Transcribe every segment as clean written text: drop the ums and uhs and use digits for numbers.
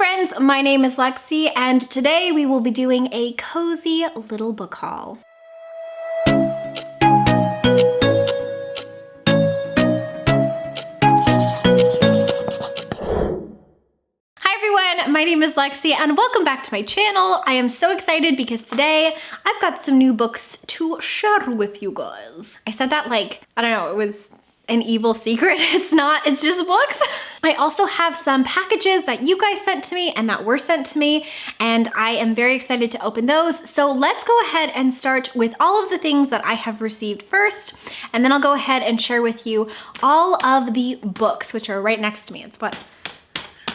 friends, my name is Lexi, and today we will be doing a cozy little book haul. My name is Lexi and welcome back to my channel. I am so excited because today I've got some new books to share with you guys. I said that like, I don't know, it was an evil secret. It's not, it's just books. I also have some packages that you guys sent to me and that were sent to me, and I am very excited to open those. So let's go ahead and start with all of the things that I have received first, and then I'll go ahead and share with you all of the books, which are right next to me. It's what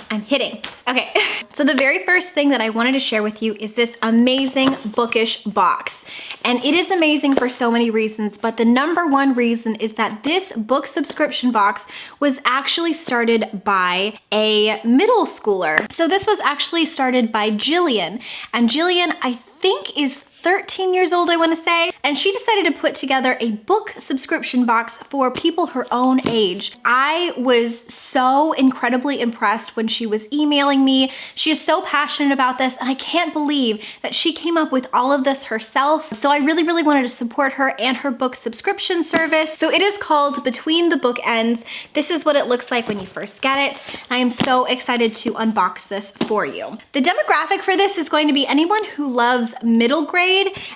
I'm hitting. Okay, so the very first thing that I wanted to share with you is this amazing Bookish box. And it is amazing for so many reasons, but the number one reason is that this book subscription box was actually started by a middle schooler. So this was actually started by Jillian, and Jillian, I think, is 13 years old, I want to say, and she decided to put together a book subscription box for people her own age. I was so incredibly impressed when she was emailing me. She is so passionate about this, and I can't believe that she came up with all of this herself. So I really wanted to support her and her book subscription service. So it is called Between the Bookends. This is what it looks like when you first get it. I am so excited to unbox this for you. The demographic for this is going to be anyone who loves middle grade,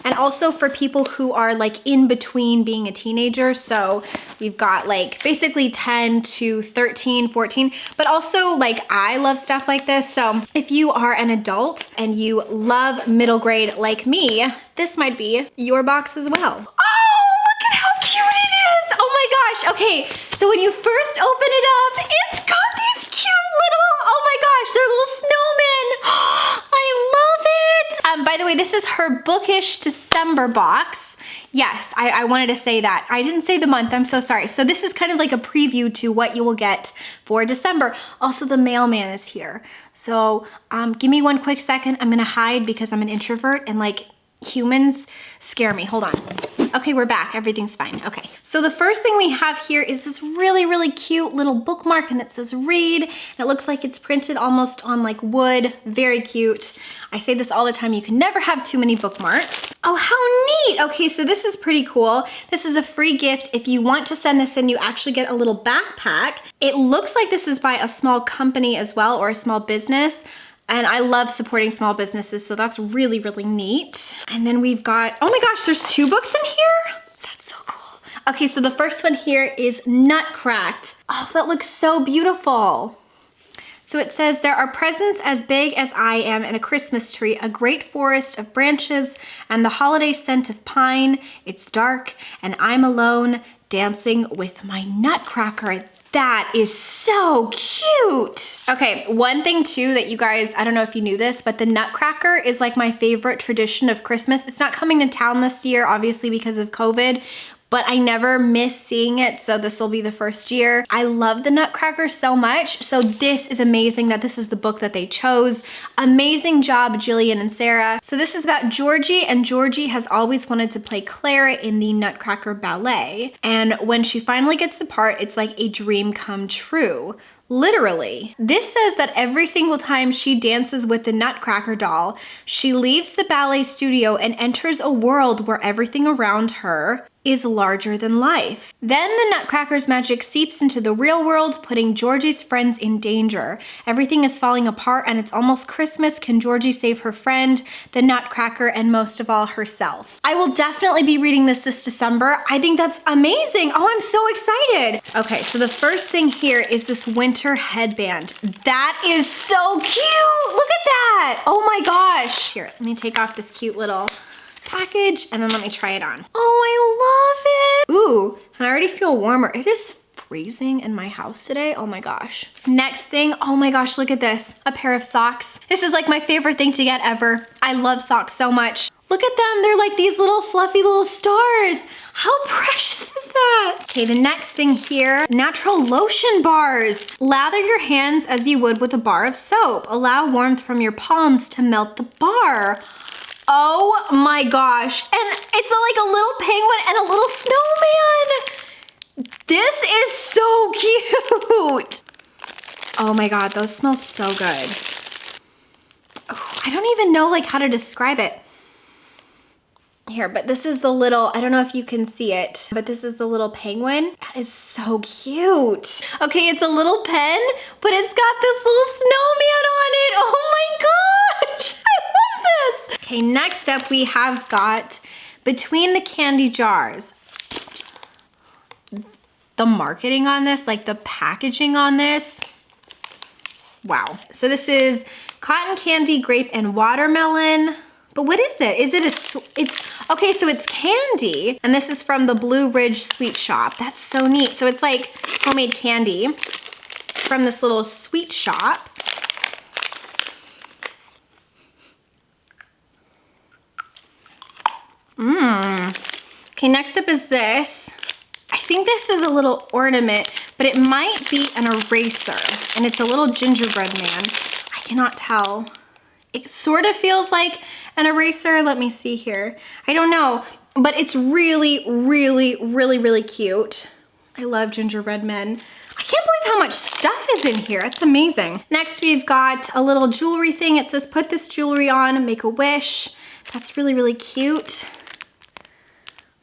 and also for people who are like in between being a teenager. So we've got like basically 10 to 13, 14, but also like I love stuff like this. So if you are an adult and you love middle grade like me, this might be your box as well. Oh, look at how cute it is. Oh my gosh. Okay, so when you first open it up, it's got these cute little, oh my gosh, they're little snowmen. I love it. By the way, this is her Bookish December box. Yes, I wanted to say that. I didn't say the month, I'm so sorry. So this is kind of like a preview to what you will get for December. Also, the mailman is here. So give me one quick second. I'm gonna hide because I'm an introvert and like humans scare me. Hold on. Okay, we're back. Everything's fine. Okay. So the first thing we have here is this really cute little bookmark, and it says read. It looks like it's printed almost on like wood. Very cute. I say this all the time. You can never have too many bookmarks. Oh, how neat. Okay, so this is pretty cool. This is a free gift. If you want to send this in, you actually get a little backpack. It looks like this is by a small company as well, or a small business. And I love supporting small businesses, so that's really neat. And then we've got, oh my gosh, there's two books in here? That's so cool. Okay, so the first one here is Nutcracked. Oh, that looks so beautiful. So it says, there are presents as big as I am in a Christmas tree, a great forest of branches, and the holiday scent of pine. It's dark, and I'm alone, dancing with my nutcracker. That is so cute. Okay, one thing too that you guys, I don't know if you knew this, but the Nutcracker is like my favorite tradition of Christmas. It's not coming to town this year, obviously because of COVID, but I never miss seeing it, so this will be the first year. I love the Nutcracker so much, so this is amazing that this is the book that they chose. Amazing job, Jillian and Sarah. So this is about Georgie, and Georgie has always wanted to play Clara in the Nutcracker Ballet, and when she finally gets the part, it's like a dream come true. Literally. This says that every single time she dances with the Nutcracker doll, she leaves the ballet studio and enters a world where everything around her is larger than life. Then the Nutcracker's magic seeps into the real world, putting Georgie's friends in danger. Everything is falling apart and it's almost Christmas. Can Georgie save her friend, the Nutcracker, and most of all, herself? I will definitely be reading this December. I think that's amazing. Oh, I'm so excited. Okay, so the first thing here is this winter headband. That is so cute. Look at that. Oh my gosh. Here, let me take off this cute little package and then let me try it on. Oh, I love it. Ooh, and I already feel warmer. It is freezing in my house today. Oh my gosh. Next thing, oh my gosh, look at this. A pair of socks. This is like my favorite thing to get ever. I love socks so much. Look at them. They're like these little fluffy little stars. How precious is that? Okay, the next thing here, natural lotion bars. Lather your hands as you would with a bar of soap. Allow warmth from your palms to melt the bar. Oh my gosh. And it's like a little penguin and a little snowman. This is so cute. Oh my God, those smell so good. I don't even know like how to describe it. Here, but this is the little, I don't know if you can see it, but this is the little penguin. That is so cute. Okay, it's a little pen, but it's got this little snowman on it. Oh my gosh, I love this. Okay, next up we have got Between the Candy Jars. The marketing on this, like the packaging on this. Wow. So this is cotton candy, grape, and watermelon. But what is it? Is it it's, okay, so it's candy. And this is from the Blue Ridge Sweet Shop. That's so neat. So it's like homemade candy from this little sweet shop. Okay, next up is this. I think this is a little ornament, but it might be an eraser. And it's a little gingerbread man. I cannot tell. It sort of feels like an eraser. Let me see here. I don't know, but it's really, really, really, really cute. I love gingerbread men. I can't believe how much stuff is in here. It's amazing. Next, we've got a little jewelry thing. It says, put this jewelry on and make a wish. That's really, really cute.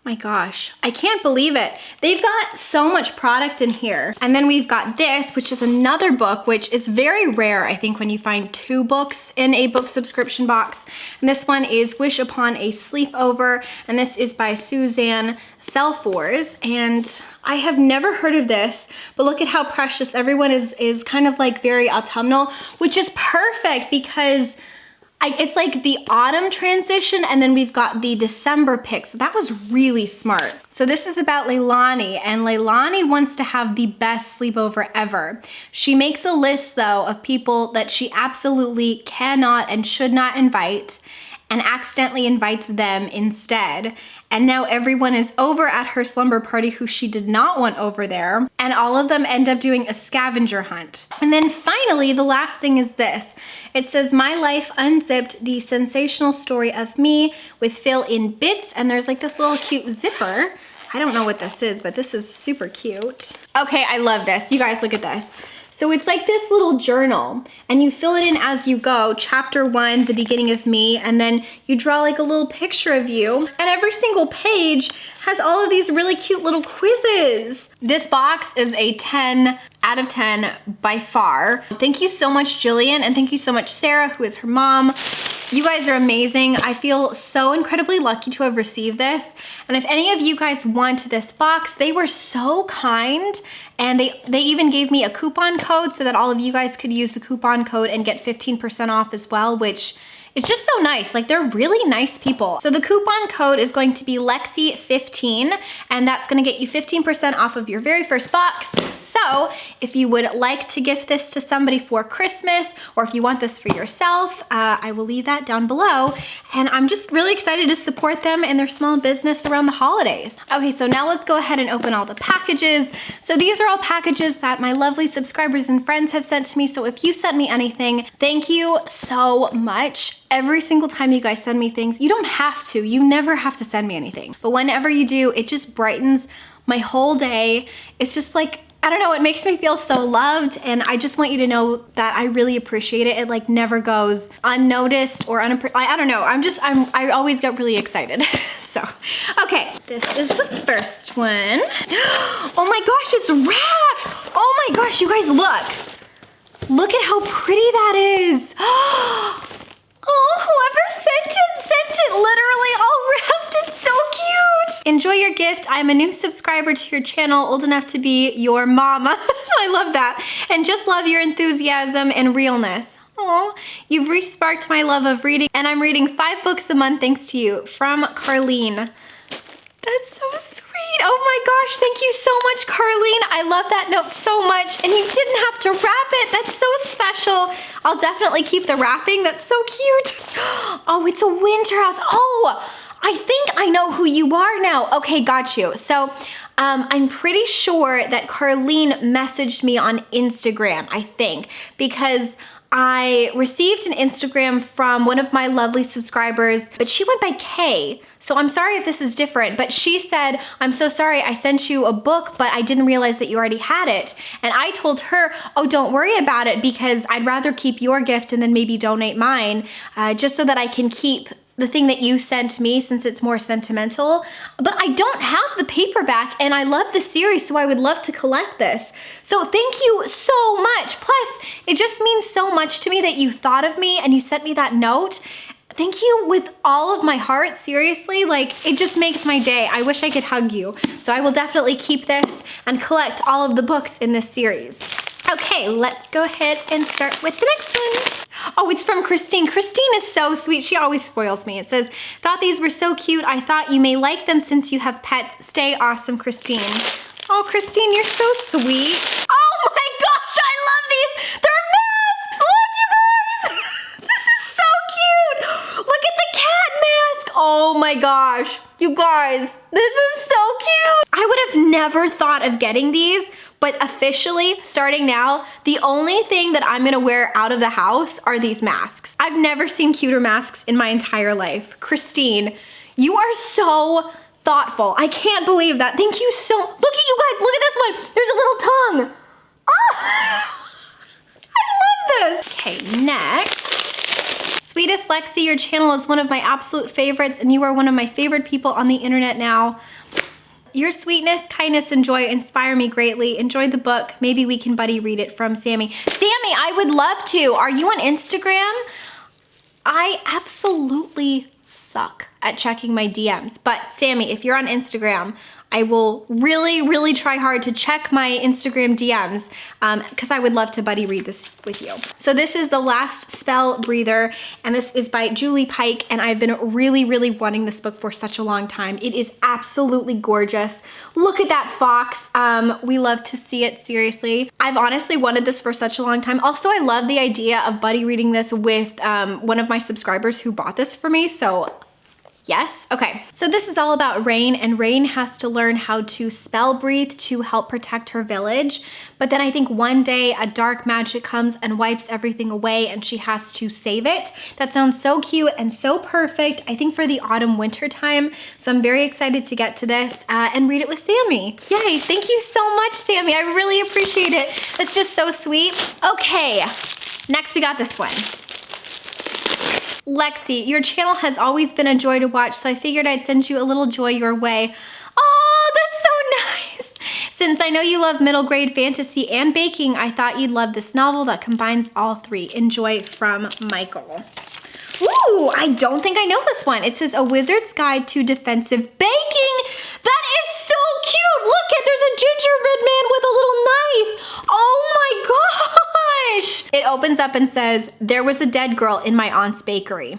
My gosh, I can't believe it. They've got so much product in here. And then we've got this, which is another book, which is very rare, I think, when you find 2 books in a book subscription box. And this one is Wish Upon a Sleepover, and this is by Suzanne Selfors. And I have never heard of this, but look at how precious. Everyone is kind of like very autumnal, which is perfect because it's like the autumn transition, and then we've got the December pick. So that was really smart. So this is about Leilani, and Leilani wants to have the best sleepover ever. She makes a list though of people that she absolutely cannot and should not invite, and accidentally invites them instead. And now everyone is over at her slumber party who she did not want over there. And all of them end up doing a scavenger hunt. And then finally, the last thing is this. It says, My Life Unzipped, the sensational story of me with fill-in bits. And there's like this little cute zipper. I don't know what this is, but this is super cute. Okay, I love this. You guys, look at this. So it's like this little journal, and you fill it in as you go. Chapter 1, the beginning of me, and then you draw like a little picture of you. And every single page has all of these really cute little quizzes. This box is a 10 out of 10 by far. Thank you so much, Jillian, and thank you so much, Sarah, who is her mom. You guys are amazing. I feel so incredibly lucky to have received this. And if any of you guys want this box, they were so kind, and they even gave me a coupon code so that all of you guys could use the coupon code and get 15% off as well, which is just so nice. Like, they're really nice people. So the coupon code is going to be Lexi15, and that's gonna get you 15% off of your very first box. So if you would like to gift this to somebody for Christmas, or if you want this for yourself, I will leave that down below. And I'm just really excited to support them and their small business around the holidays. Okay, so now let's go ahead and open all the packages. So these are all packages that my lovely subscribers and friends have sent to me. So if you sent me anything, thank you so much. Every single time you guys send me things, you don't have to, you never have to send me anything. But whenever you do, it just brightens my whole day. It's just like, I don't know, it makes me feel so loved, and I just want you to know that I really appreciate it. It like never goes unnoticed or I don't know, I always get really excited. So, okay, this is the first one. Oh my gosh, it's wrapped! Oh my gosh, you guys, look! Look at how pretty that is! Oh, whoever sent it literally all wrapped. It's so cute. Enjoy your gift. I'm a new subscriber to your channel, old enough to be your mama. I love that. And just love your enthusiasm and realness. Oh, you've re-sparked my love of reading, and I'm reading 5 books a month thanks to you. From Carlene. That's so sweet. Oh my gosh, thank you so much, Carlene. I love that note so much, and you didn't have to wrap it. That's so special. I'll definitely keep the wrapping. That's so cute. Oh, it's a winter house. Oh, I think I know who you are now. Okay, got you. So I'm pretty sure that Carlene messaged me on Instagram, I think, because I received an Instagram from one of my lovely subscribers, but she went by Kay. So I'm sorry if this is different, but she said, I'm so sorry, I sent you a book, but I didn't realize that you already had it. And I told her, oh, don't worry about it because I'd rather keep your gift and then maybe donate mine, just so that I can keep the thing that you sent me since it's more sentimental. But I don't have the paperback and I love the series, so I would love to collect this. So thank you so much. Plus, it just means so much to me that you thought of me and you sent me that note. Thank you with all of my heart, seriously. Like, it just makes my day. I wish I could hug you. So I will definitely keep this and collect all of the books in this series. Okay, let's go ahead and start with the next one. Oh, it's from Christine. Christine is so sweet. She always spoils me. It says, thought these were so cute. I thought you may like them since you have pets. Stay awesome, Christine. Oh, Christine, you're so sweet. Oh my gosh, I love these. They're masks. Look, you guys. This is so cute. Look at the cat mask. Oh my gosh. You guys, this is so cute. I would have never thought of getting these, but officially, starting now, the only thing that I'm gonna wear out of the house are these masks. I've never seen cuter masks in my entire life. Christine, you are so thoughtful. I can't believe that. Thank you so, look at you guys, look at this one. There's a little tongue. Oh, I love this. Okay, next. Sweetest Lexi, your channel is one of my absolute favorites and you are one of my favorite people on the internet now. Your sweetness, kindness, and joy inspire me greatly. Enjoyed the book. Maybe we can buddy read it from Sammy. Sammy, I would love to. Are you on Instagram? I absolutely suck at checking my DMs. But Sammy, if you're on Instagram, I will really, really try hard to check my Instagram DMs because I would love to buddy read this with you. So this is The Last Spell Breather, and this is by Julie Pike, and I've been really, really wanting this book for such a long time. It is absolutely gorgeous. Look at that fox. We love to see it, seriously. I've honestly wanted this for such a long time. Also, I love the idea of buddy reading this with one of my subscribers who bought this for me, so yes? Okay, so this is all about Rain, and Rain has to learn how to spell breathe to help protect her village. But then I think one day a dark magic comes and wipes everything away and she has to save it. That sounds so cute and so perfect, I think, for the autumn winter time. So I'm very excited to get to this and read it with Sammy. Yay, thank you so much, Sammy. I really appreciate it. It's just so sweet. Okay, next we got this one. Lexi, your channel has always been a joy to watch, so I figured I'd send you a little joy your way. Oh, that's so nice. Since I know you love middle grade fantasy and baking, I thought you'd love this novel that combines all three. Enjoy, from Michael. Ooh, I don't think I know this one. It says A Wizard's Guide to Defensive Baking. That is so cute. Look, there's a gingerbread man with a little knife. Oh my gosh. It opens up and says, there was a dead girl in my aunt's bakery.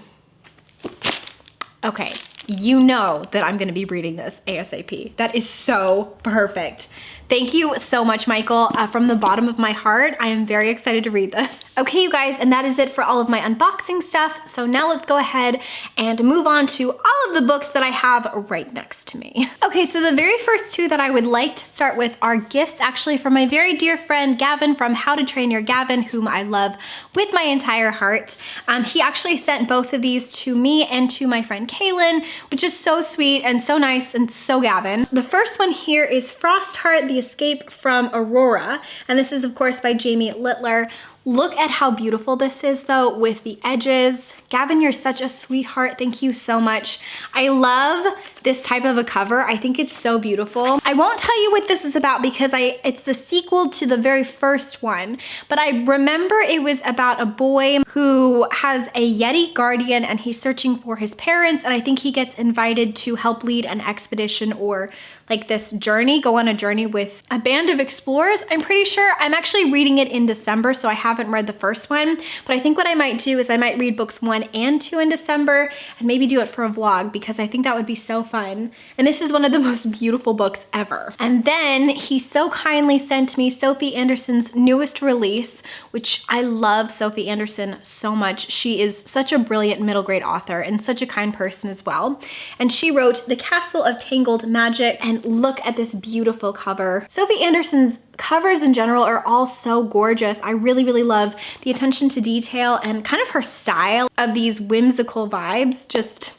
Okay, you know that I'm gonna be reading this ASAP. That is so perfect. Thank you so much, Michael. From the bottom of my heart, I am very excited to read this. Okay, you guys, and that is it for all of my unboxing stuff. So now let's go ahead and move on to all of the books that I have right next to me. Okay, so the very first two that I would like to start with are gifts actually from my very dear friend Gavin from How to Train Your Gavin, whom I love with my entire heart. He actually sent both of these to me and to my friend Kaylin, which is so sweet and so nice and so Gavin. The first one here is Frostheart, The Escape from Aurora, and this is of course by Jamie Littler. Look at how beautiful this is though, with the edges. Gavin, you're such a sweetheart. Thank you so much. I love this type of a cover. I think it's so beautiful. I won't tell you what this is about because it's the sequel to the very first one, but I remember it was about a boy who has a Yeti guardian and he's searching for his parents, and I think he gets invited to help lead an expedition or like this journey, go on a journey with a band of explorers. I'm pretty sure. I'm actually reading it in December, so I haven't read the first one, but I think what I might do is I might read books 1 and 2 in December and maybe do it for a vlog because I think that would be so fun. And this is one of the most beautiful books ever. And then he so kindly sent me Sophie Anderson's newest release, which I love Sophie Anderson so much. She is such a brilliant middle grade author and such a kind person as well. And she wrote The Castle of Tangled Magic, and look at this beautiful cover. Sophie Anderson's covers in general are all so gorgeous. I really, really love the attention to detail and kind of her style of these whimsical vibes. Just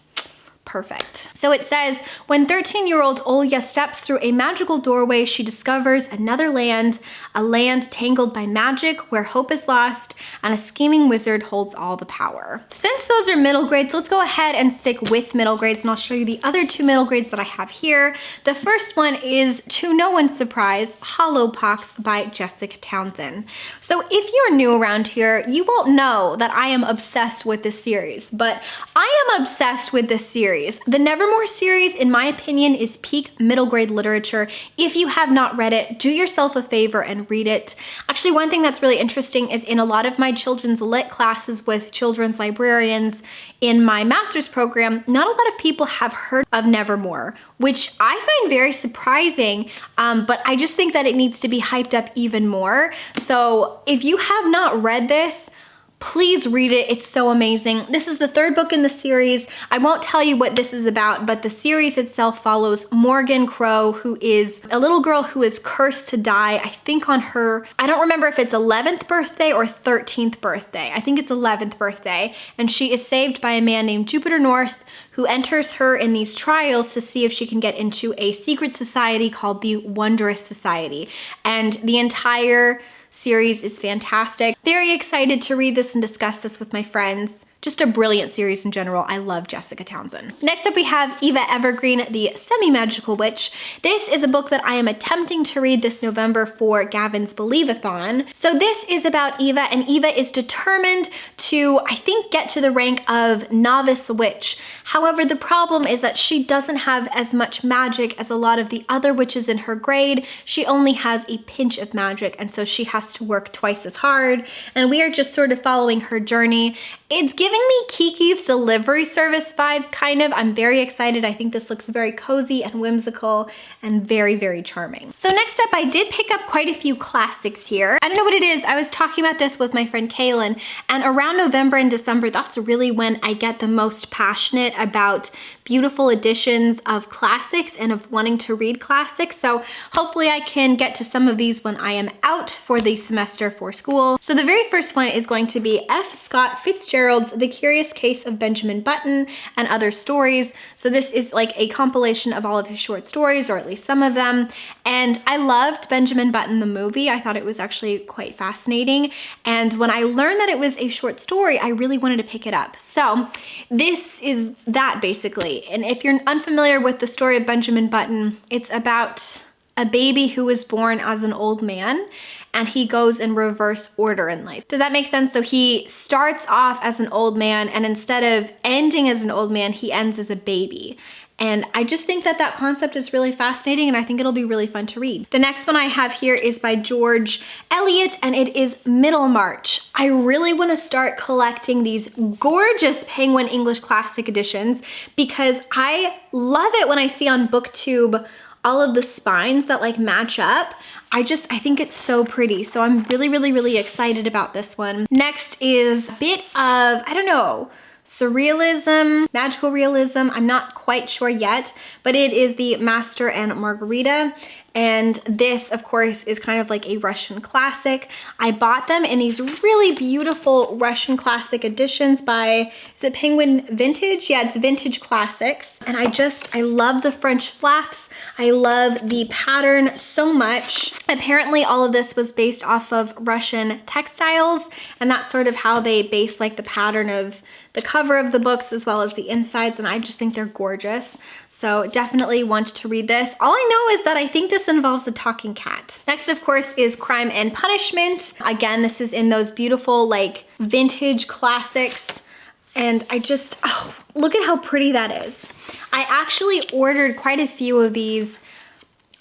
perfect. So it says, when 13-year-old Olya steps through a magical doorway, she discovers another land, a land tangled by magic where hope is lost and a scheming wizard holds all the power. Since those are middle grades, let's go ahead and stick with middle grades, and I'll show you the other 2 middle grades that I have here. The first one is, to no one's surprise, Hollowpox by Jessica Townsend. So if you're new around here, you won't know that I am obsessed with this series, but I am obsessed with this series. The Nevermore series, in my opinion, is peak middle grade literature. If you have not read it, do yourself a favor and read it. Actually, one thing that's really interesting is in a lot of my children's lit classes with children's librarians in my master's program, not a lot of people have heard of Nevermore, which I find very surprising, but I just think that it needs to be hyped up even more. So if you have not read this, please read it. It's so amazing. This is the 3rd book in the series. I won't tell you what this is about, but the series itself follows Morgan Crow, who is a little girl who is cursed to die, I think on her, I don't remember if it's 11th birthday or 13th birthday. I think it's 11th birthday. And she is saved by a man named Jupiter North, who enters her in these trials to see if she can get into a secret society called the Wondrous Society. And the entire series is fantastic. Very excited to read this and discuss this with my friends. Just a brilliant series in general. I love Jessica Townsend. Next up we have Eva Evergreen, The Semi-Magical Witch. This is a book that I am attempting to read this November for Gavin's Believe-a-thon. So this is about Eva, and Eva is determined to, I think, get to the rank of novice witch. However, the problem is that she doesn't have as much magic as a lot of the other witches in her grade. She only has a pinch of magic, and so she has to work twice as hard, and we are just sort of following her journey. It's giving me Kiki's Delivery Service vibes, kind of. I'm very excited. I think this looks very cozy and whimsical and very, very charming. So next up, I did pick up quite a few classics here. I don't know what it is. I was talking about this with my friend Kaylin, and around November and December, that's really when I get the most passionate about beautiful editions of classics and of wanting to read classics. So hopefully I can get to some of these when I am out for the semester for school. So the very first one is going to be F. Scott Fitzgerald's The Curious Case of Benjamin Button and Other Stories. So this is like a compilation of all of his short stories, or at least some of them. And I loved Benjamin Button the movie. I thought it was actually quite fascinating. And when I learned that it was a short story, I really wanted to pick it up. So this is that basically. And if you're unfamiliar with the story of Benjamin Button, it's about a baby who was born as an old man, and he goes in reverse order in life. Does that make sense? So he starts off as an old man, and instead of ending as an old man, he ends as a baby. And I just think that that concept is really fascinating, and I think it'll be really fun to read. The next one I have here is by George Eliot, and it is Middlemarch. I really want to start collecting these gorgeous Penguin English Classic editions because I love it when I see on BookTube all of the spines that like match up. I think it's so pretty. So I'm really, really, really excited about this one. Next is a bit of, I don't know, surrealism, magical realism. I'm not quite sure yet, but it is the Master and Margarita. And this, of course, is kind of like a Russian classic. I bought them in these really beautiful Russian classic editions by, is it Penguin Vintage? Yeah, it's Vintage Classics. And I love the French flaps. I love the pattern so much. Apparently, all of this was based off of Russian textiles, and that's sort of how they base like the pattern of the cover of the books as well as the insides, and I just think they're gorgeous. So definitely want to read this. All I know is that I think this involves a talking cat. Next, of course, is Crime and Punishment. Again, this is in those beautiful like vintage classics. And oh, look at how pretty that is. I actually ordered quite a few of these,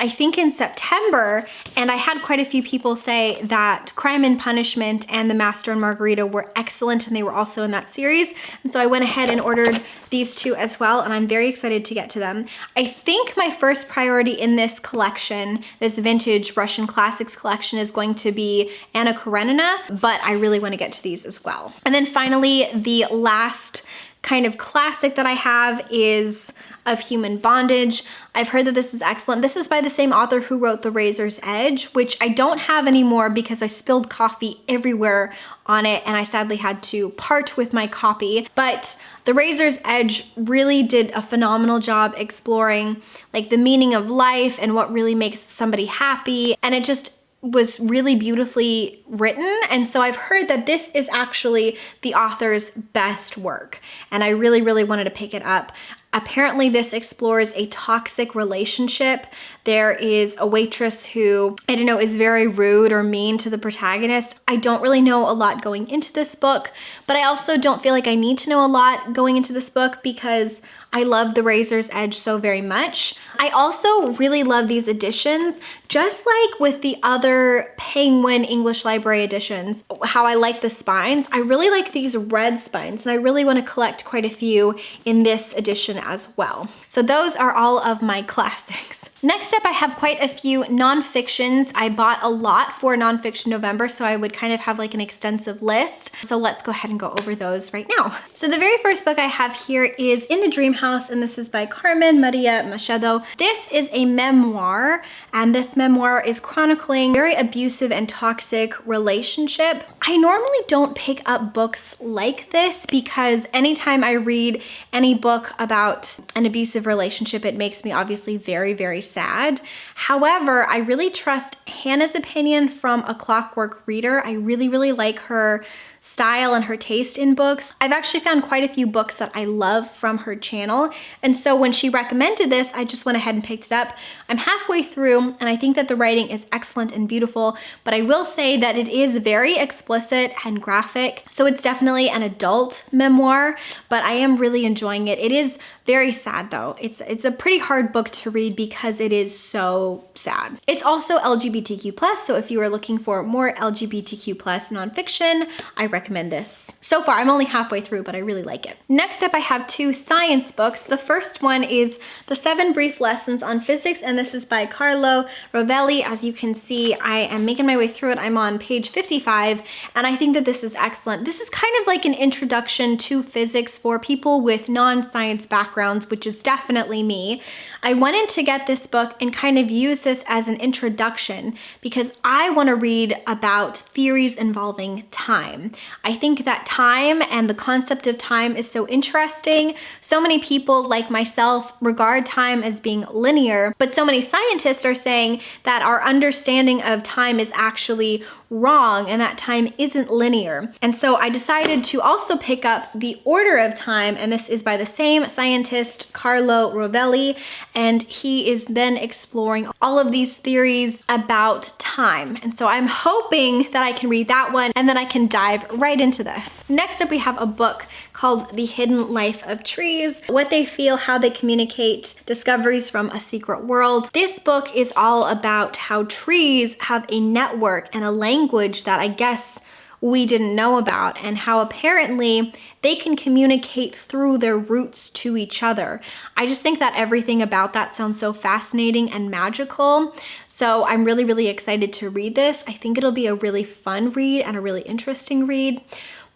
I think in September, and I had quite a few people say that Crime and Punishment and The Master and Margarita were excellent, and they were also in that series. And so I went ahead and ordered these two as well, and I'm very excited to get to them. I think my first priority in this collection, this vintage Russian classics collection, is going to be Anna Karenina, but I really want to get to these as well. And then finally, the last kind of classic that I have is Of Human Bondage. I've heard that this is excellent. This is by the same author who wrote The Razor's Edge, which I don't have anymore because I spilled coffee everywhere on it and I sadly had to part with my copy. But The Razor's Edge really did a phenomenal job exploring like the meaning of life and what really makes somebody happy. And it just was really beautifully written. And so I've heard that this is actually the author's best work. And I really, really wanted to pick it up. Apparently this explores a toxic relationship. There is a waitress who, I don't know, is very rude or mean to the protagonist. I don't really know a lot going into this book, but I also don't feel like I need to know a lot going into this book because I love The Razor's Edge so very much. I also really love these editions, just like with the other Penguin English Library editions, how I like the spines. I really like these red spines and I really want to collect quite a few in this edition as well. So those are all of my classics. Next up, I have quite a few nonfictions. I bought a lot for Nonfiction November, so I would kind of have like an extensive list. So let's go ahead and go over those right now. So the very first book I have here is In the Dream House, and this is by Carmen Maria Machado. This is a memoir, and this memoir is chronicling a very abusive and toxic relationship. I normally don't pick up books like this because anytime I read any book about an abusive relationship, it makes me obviously very, very sad. However, I really trust Hannah's opinion from A Clockwork Reader. I really, really like her style and her taste in books. I've actually found quite a few books that I love from her channel. And so when she recommended this, I just went ahead and picked it up. I'm halfway through and I think that the writing is excellent and beautiful, but I will say that it is very explicit and graphic. So it's definitely an adult memoir, but I am really enjoying it. It is very sad though. It's a pretty hard book to read because it is so sad. It's also LGBTQ+, so if you are looking for more LGBTQ+ nonfiction, I recommend this. So far, I'm only halfway through, but I really like it. Next up, I have two science books. The first one is The 7 Brief Lessons on Physics, and this is by Carlo Rovelli. As you can see, I am making my way through it. I'm on page 55, and I think that this is excellent. This is kind of like an introduction to physics for people with non-science backgrounds, which is definitely me. I wanted to get this book and kind of use this as an introduction because I want to read about theories involving time. I think that time and the concept of time is so interesting. So many people like myself regard time as being linear, but so many scientists are saying that our understanding of time is actually wrong and that time isn't linear. And so I decided to also pick up The Order of Time, and this is by the same scientist, Carlo Rovelli, and he is then exploring all of these theories about time. And so I'm hoping that I can read that one and then I can dive right into this. Next up, we have a book called The Hidden Life of Trees, What They Feel, How They Communicate, Discoveries from a Secret World. This book is all about how trees have a network and a language that I guess we didn't know about, and how apparently they can communicate through their roots to each other. I just think that everything about that sounds so fascinating and magical. So I'm really, really excited to read this. I think it'll be a really fun read and a really interesting read.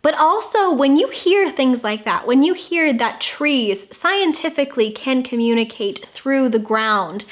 But also, when you hear things like that, when you hear that trees scientifically can communicate through the ground,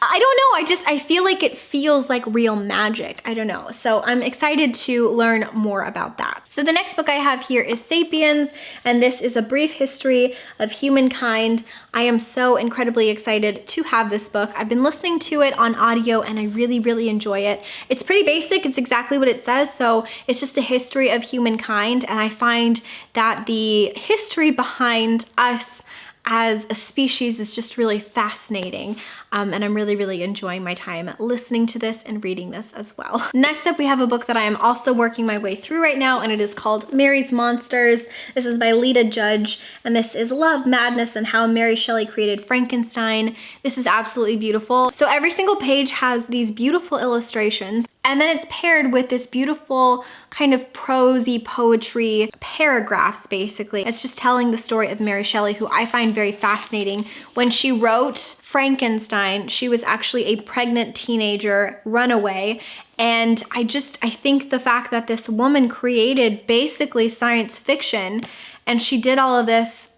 I don't know, I feel like it feels like real magic. I don't know. So I'm excited to learn more about that. So the next book I have here is Sapiens, and this is a brief history of humankind. I am so incredibly excited to have this book. I've been listening to it on audio and I really, really enjoy it. It's pretty basic. It's exactly what it says. So it's just a history of humankind, and I find that the history behind us as a species is just really fascinating. And I'm really, really enjoying my time listening to this and reading this as well. Next up, we have a book that I am also working my way through right now, and it is called Mary's Monsters. This is by Lita Judge, and this is Love, Madness, and How Mary Shelley Created Frankenstein. This is absolutely beautiful. So every single page has these beautiful illustrations, And then it's paired with this beautiful kind of prosy poetry paragraphs, basically. It's just telling the story of Mary Shelley, who I find very fascinating. When she wrote Frankenstein, she was actually a pregnant teenager runaway. And I think the fact that this woman created basically science fiction, and she did all of this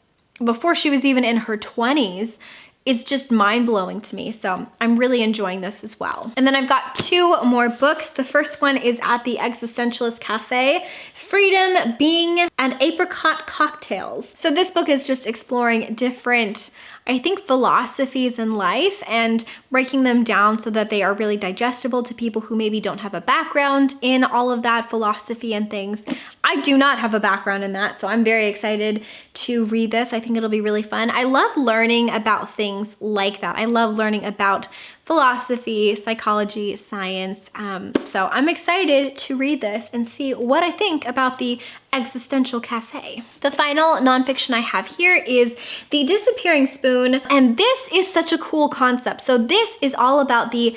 before she was even in her 20s, is just mind-blowing to me. So I'm really enjoying this as well. And then I've got 2 more books. The first one is At the Existentialist Cafe, Freedom, Being, and Apricot Cocktails. So this book is just exploring different, I think, philosophies in life and breaking them down so that they are really digestible to people who maybe don't have a background in all of that philosophy and things. I do not have a background in that, so I'm very excited to read this. I think it'll be really fun. I love learning about things like that. I love learning about philosophy, psychology, science. So I'm excited to read this and see what I think about the Existential Cafe. The final nonfiction I have here is The Disappearing Spoon, and this is such a cool concept. So this is all about the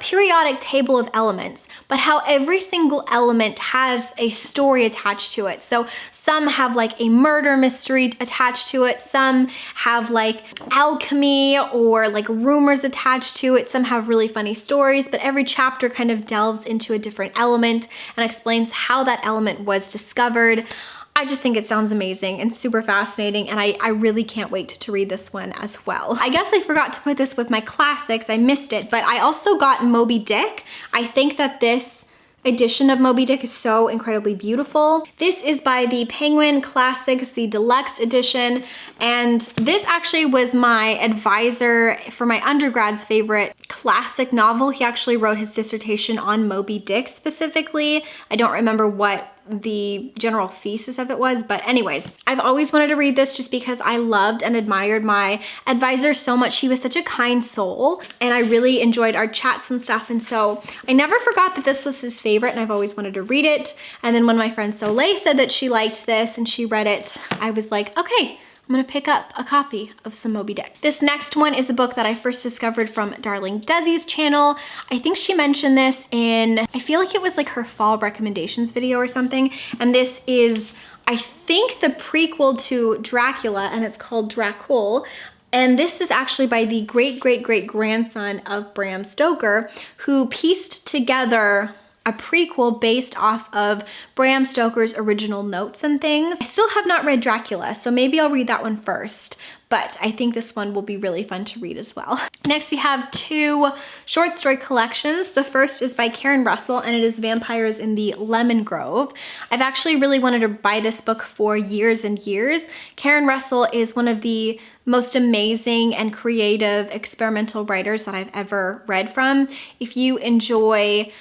periodic table of elements, but how every single element has a story attached to it. So some have like a murder mystery attached to it, some have like alchemy or like rumors attached to it, some have really funny stories, but every chapter kind of delves into a different element and explains how that element was discovered. I just think it sounds amazing and super fascinating, and I really can't wait to read this one as well. I guess I forgot to put this with my classics, I missed it, but I also got Moby Dick. I think that this edition of Moby Dick is so incredibly beautiful. This is by the Penguin Classics, the deluxe edition, and this actually was my advisor for my undergrad's favorite classic novel. He actually wrote his dissertation on Moby Dick specifically. I don't remember what the general thesis of it was, but anyways, I've always wanted to read this just because I loved and admired my advisor so much. He was such a kind soul, and I really enjoyed our chats and stuff, and so I never forgot that this was his favorite, and I've always wanted to read it. And then when my friend Soleil said that she liked this and she read it, I was like, okay, I'm gonna pick up a copy of some Moby Dick. This next one is a book that I first discovered from Darling Desi's channel. I think she mentioned this in, I feel like it was like her fall recommendations video or something. And this is, I think, the prequel to Dracula, and it's called Dracul. And this is actually by the great-great-great-grandson of Bram Stoker, who pieced together a prequel based off of Bram Stoker's original notes and things. I still have not read Dracula, so maybe I'll read that one first, but I think this one will be really fun to read as well. Next, we have 2 short story collections. The first is by Karen Russell, and it is Vampires in the Lemon Grove. I've actually really wanted to buy this book for years and years. Karen Russell is one of the most amazing and creative experimental writers that I've ever read from. If you enjoy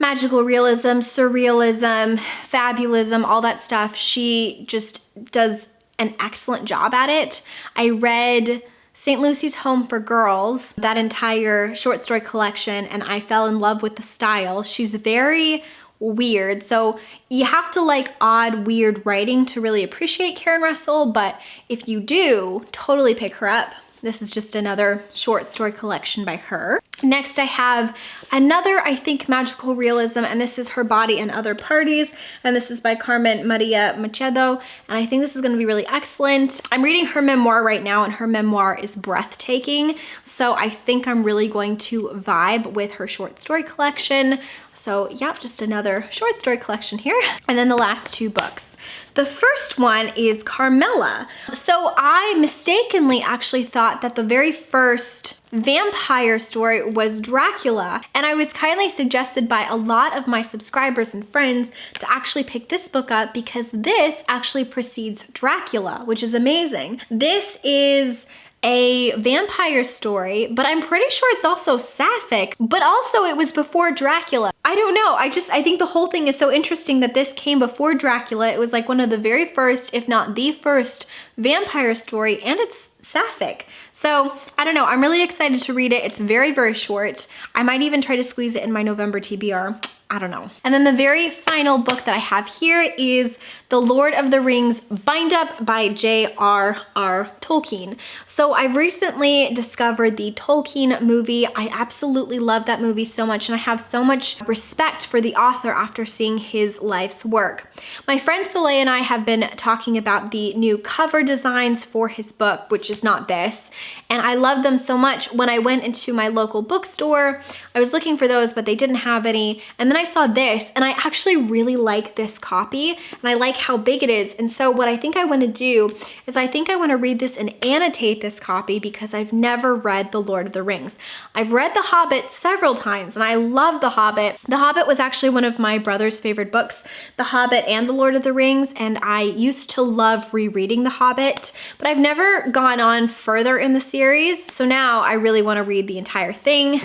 magical realism, surrealism, fabulism, all that stuff, she just does an excellent job at it. I read St. Lucy's Home for Girls, that entire short story collection, and I fell in love with the style. She's very weird, so you have to like odd, weird writing to really appreciate Karen Russell, but if you do, totally pick her up. This is just another short story collection by her. Next, I have another, I think, magical realism, and this is Her Body and Other Parties, and this is by Carmen Maria Machado, and I think this is gonna be really excellent. I'm reading her memoir right now, and her memoir is breathtaking, so I think I'm really going to vibe with her short story collection. So yeah, just another short story collection here. And then the last 2 books. The first one is Carmela. So I mistakenly actually thought that the very first vampire story was Dracula, and I was kindly suggested by a lot of my subscribers and friends to actually pick this book up because this actually precedes Dracula, which is amazing. This is a vampire story, but I'm pretty sure it's also sapphic, but also it was before Dracula. I don't know, I think the whole thing is so interesting that this came before Dracula. It was like one of the very first, if not the first, vampire story, and it's sapphic. So I don't know, I'm really excited to read it. It's very, very short. I might even try to squeeze it in my November TBR. I don't know. And then the very final book that I have here is The Lord of the Rings Bind Up by J.R.R. Tolkien. So I recently discovered the Tolkien movie. I absolutely love that movie so much, and I have so much respect for the author after seeing his life's work. My friend Soleil and I have been talking about the new cover designs for his book, which is not this, and I love them so much. When I went into my local bookstore, I was looking for those, but they didn't have any, and then I saw this, and I actually really like this copy, and I like how big it is. And so what I think I want to do is I think I want to read this and annotate this copy, because I've never read The Lord of the Rings. I've read The Hobbit several times, and I love The Hobbit. The Hobbit was actually one of my brother's favorite books, The Hobbit and The Lord of the Rings, and I used to love rereading The Hobbit, but I've never gone on further in the series, so now I really want to read the entire thing.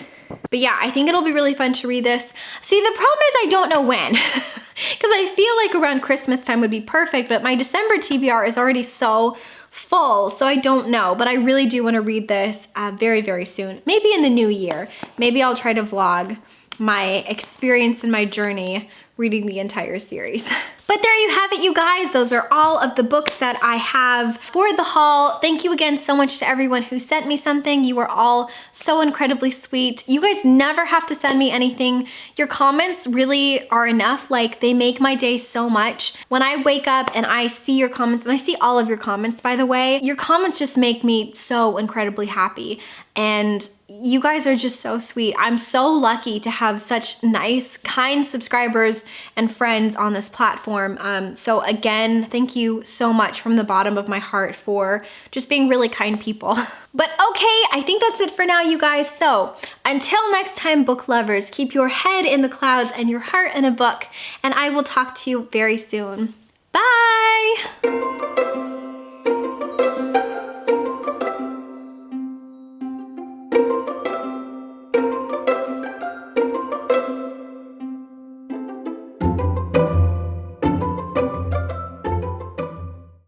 But yeah, I think it'll be really fun to read this. See, the problem is I don't know when, because I feel like around Christmas time would be perfect, but my December TBR is already so full, so I don't know. But I really do want to read this very, very soon. Maybe in the new year. Maybe I'll try to vlog my experience and my journey reading the entire series. But there you have it, you guys. Those are all of the books that I have for the haul. Thank you again so much to everyone who sent me something. You were all so incredibly sweet. You guys never have to send me anything. Your comments really are enough. Like, they make my day so much. When I wake up and I see your comments, and I see all of your comments, by the way, your comments just make me so incredibly happy. And you guys are just so sweet. I'm so lucky to have such nice, kind subscribers and friends on this platform. So again, thank you so much from the bottom of my heart for just being really kind people. But okay, I think that's it for now, you guys. So until next time, book lovers, keep your head in the clouds and your heart in a book, and I will talk to you very soon. Bye!